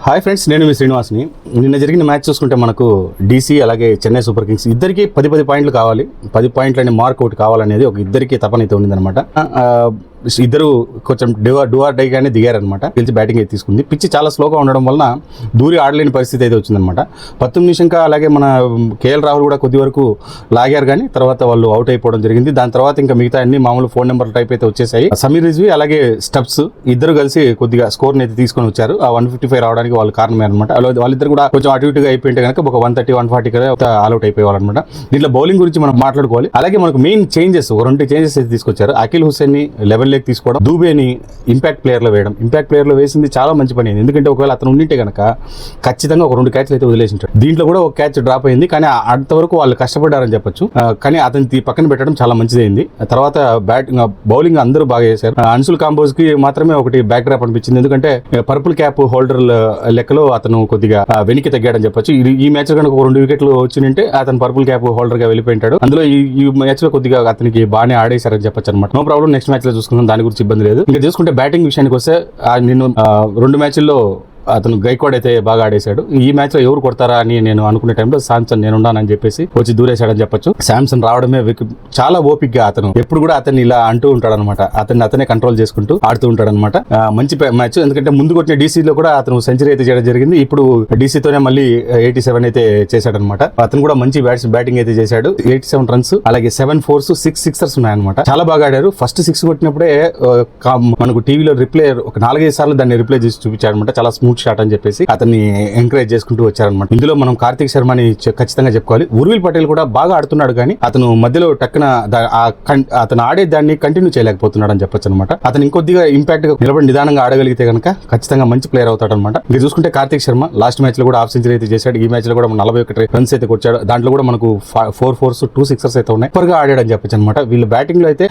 Hi friends, నేను మీ శ్రీనివాస్ని. నిన్న జరిగిన మ్యాచ్ చూసుకుంటే మనకు డీసీ అలాగే చెన్నై సూపర్ కింగ్స్ ఇద్దరికి 10 పాయింట్లు కావాలి. 10 పాయింట్లు అనే మార్క్ అవుట్ కావాలనేది ఒక ఇద్దరికి తపన అయితే ఉండిందనమాట. ఇద్దరు కొంచెం డూఆర్ డైగానే దిగారనమాట. గెలిచి బ్యాటింగ్ అయితే తీసుకుంది. పిచ్చి చాలా స్లోగా ఉండడం వలన దూరి ఆడలేని పరిస్థితి అయితే వచ్చిందనమాట. 19 నిమిషంగా అలాగే మన కేఎల్ రాహుల్ కూడా కొద్ది వరకు లాగారు, కానీ తర్వాత వాళ్ళు అవుట్ అయిపోవడం జరిగింది. దాని తర్వాత ఇంకా మిగతా అన్ని మామూలు ఫోన్ నెంబర్ టైప్ అయితే వచ్చేసాయి. సమీర్ రిజ్వీ అలాగే స్టబ్స్ ఇద్దరు కలిసి కొద్దిగా స్కోర్ని అయితే తీసుకొని వచ్చారు. ఆ 155 రావడానికి వాళ్ళు కారణమే అనమాట. వాళ్ళిద్దరు కూడా కొంచెం అటు ఇటుగా అయిపోయింటే కనుక ఒక 130-140 కదా ఆల్అౌట్ అయిపోవాలన్నమాట. దీంట్లో బౌలింగ్ గురించి మనం మాట్లాడుకోవాలి. అలాగే మనకు మెయిన్ చేంజెస్ 2 చేంజెస్ అయితే తీసుకొచ్చారు. అఖిల్ హుస్సేన్ ని లెవెల్ లేక్ తీసుకోవడం, దూబేని ఇంపాక్ట్ ప్లేయర్ లో వేయడం. ఇంపాక్ట్ ప్లేయర్ లో వేసింది చాలా మంచి పని అయింది. ఎందుకంటే ఒకవేళ అతను ఉండింటే కనుక ఖచ్చితంగా ఒక 2 క్యాచ్లు అయితే వదిలేసి ఉంటాడు. దీంట్లో కూడా ఒక క్యాచ్ డ్రాప్ అయింది, కానీ అంతవరకు వాళ్ళు కష్టపడ్డారని చెప్పొచ్చు. కానీ అతని పక్కన పెట్టడం చాలా మంచిదైంది. తర్వాత బౌలింగ్ అందరూ బాగా చేశారు. అన్సుల్ కాంబోజ్ కి మాత్రమే ఒకటి బ్యాక్ డ్రాప్ అనిపించింది. ఎందుకంటే పర్పుల్ క్యాప్ హోల్డర్ లెక్కలో అతను కొద్దిగా వెనక్కి తగ్గాడని చెప్పొచ్చు. ఈ మ్యాచ్ కనుక 2 వికెట్లు వచ్చింటే అతను పర్పుల్ క్యాప్ హోల్డర్ గా వెళ్ళిపోయింటాడు. అందులో ఈ మ్యాచ్ లో కొద్దిగా అతనికి బాగానే ఆడేశారని చెప్పొచ్చు అనమాట. నో ప్రాబ్లం, నెక్స్ట్ మ్యాచ్ లో చూసుకుందాం, దాని గురించి ఇబ్బంది లేదు. ఇంకా చూసుకుంటే బ్యాటింగ్ విషయానికి వస్తే నేను 2 మ్యాచ్ల్లో అతను గైక్వాడ్ అయితే బాగా ఆడేశాడు. ఈ మ్యాచ్ లో ఎవరు కొడతారా అని నేను అనుకునే టైంలో శాంసన్ నేనున్నానని చెప్పేసి వచ్చి దూరేశాడని చెప్పొచ్చు. శాంసన్ రావడమే చాలా ఓపిక్ గా అతను ఎప్పుడు కూడా అతన్ని ఇలా అంటూ ఉంటాడు అనమాట. అతనే కంట్రోల్ చేసుకుంటూ ఆడుతూ ఉంటాడు అనమాట. మంచి మ్యాచ్, ఎందుకంటే ముందు కొట్టిన డీసీలో కూడా అతను సెంచరీ అయితే చేయడం జరిగింది. ఇప్పుడు డీసీతోనే మళ్ళీ 87 అయితే చేశాడనమాట. అతను కూడా మంచి బ్యాటింగ్ అయితే చేశాడు. 87 రన్స్ అలాగే 7 4s 6 సిక్సర్స్ ఉన్నాయన్నమాట. చాలా బాగా ఆడారు. ఫస్ట్ 6 కొట్టినప్పుడే మనకు టీవీలో రిప్లే ఒక 4-5 సార్లు దాన్ని రిప్లే చేసి చూపించాడు అనమాట. చాలా స్మూత్ షాట్ అని చెప్పేసి అతన్ని ఎంకరేజ్ చేసుకుంటూ వచ్చారనమాట. ఇందులో మనం కార్తిక్ శర్మని ఖచ్చితంగా చెప్పుకోవాలి. ఉర్విల్ పటేల్ కూడా బాగా ఆడుతున్నాడు, కానీ అతను మధ్యలో టక్కున అతను ఆడే దాన్ని కంటిన్యూ చేయలేకపోతున్నాడు అని చెప్పొచ్చు అనమాట. అతను ఇంకొద్దిగా ఇంపాక్ట్ గా నిలబడి నిదానంగా ఆడగలిగితే కనుక ఖచ్చితంగా మంచి ప్లేయర్ అవుతాడు అనమాట. ఇంకా చూసుకుంటే కార్తిక్ శర్మ లాస్ట్ మ్యాచ్ లో కూడా హాఫ్ సెంచరీ అయితే చేశాడు. ఈ మ్యాచ్ లో కూడా 41 రన్స్ అయితే కొట్టాడు. దాంట్లో కూడా మనకు 4 4s 2 6s అయితే ఉన్నాయి. సూపర్ గా ఆడాడు అని చెప్పొచ్చు అనమాట. వీళ్ళు బ్యాటింగ్ లో అయితే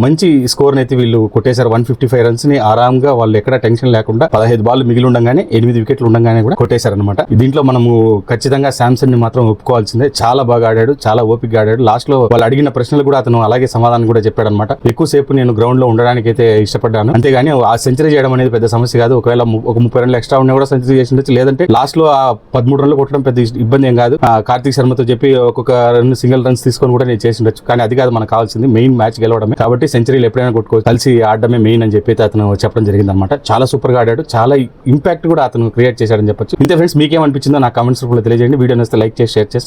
మంచి స్కోర్ అయితే వీళ్ళు కొట్టేశారు. 155 రన్స్ ని ఆరాంగా వాళ్ళు ఎక్కడ టెన్షన్ లేకుండా 15 బాల్ మిగిలి ఉండగానే 8 వికెట్లు ఉండగానే కూడా కొట్టేశారనమాట. దీంట్లో మనము ఖచ్చితంగా శాంసన్ ని మాత్రం ఒప్పుకోవాల్సిందే. చాలా బాగా ఆడాడు, చాలా ఓపిక ఆడాడు. లాస్ట్ లో వాళ్ళు అడిగిన ప్రశ్నలు కూడా అతను అలాగే సమాధానం కూడా చెప్పాడు అనమాట. ఎక్కువసేపు నేను గ్రౌండ్ లో ఉండడానికి అయితే ఇష్టపడ్డాను, అంతేగాని ఆ సెంచరీ చేయడం అనేది పెద్ద సమస్య కాదు. ఒకవేళ ఒక 30 రన్లు ఎక్స్ట్రా ఉన్నా కూడా సెంచరీ చేసి ఉండొచ్చు, లేదంటే లాస్ట్ లో ఆ 13 రన్లు కొట్టడం పెద్ద ఇబ్బంది ఏం కాదు. కార్తిక్ శర్మతో చెప్పి ఒక్కొక్క సింగిల్ రన్స్ తీసుకొని కూడా నేను చేసి ఉండొచ్చు, కానీ అది కాదు మనకు కావాల్సింది. మెయిన్ మ్యాచ్ గెలవడమే, కాబట్టి సెంచరీలు ఎప్పుడైనా కొట్టుకోవచ్చు, కలిసి ఆడడమే మెయిన్ అని చెప్పి అతను చెప్పడం జరిగింది అనమాట. చాలా సూపర్ గా ఆడాడు, చాలా ఇంపాక్ట్ కూడా అతను క్రియేట్ చేశాడని చెప్పొచ్చు. ఇంతే ఫ్రెండ్స్, మీకేమనిపించిందో నా కామెంట్స్ రూపంలో తెలియజేయండి. వీడియో నచ్చితే లైక్ చేసి షేర్ చేసి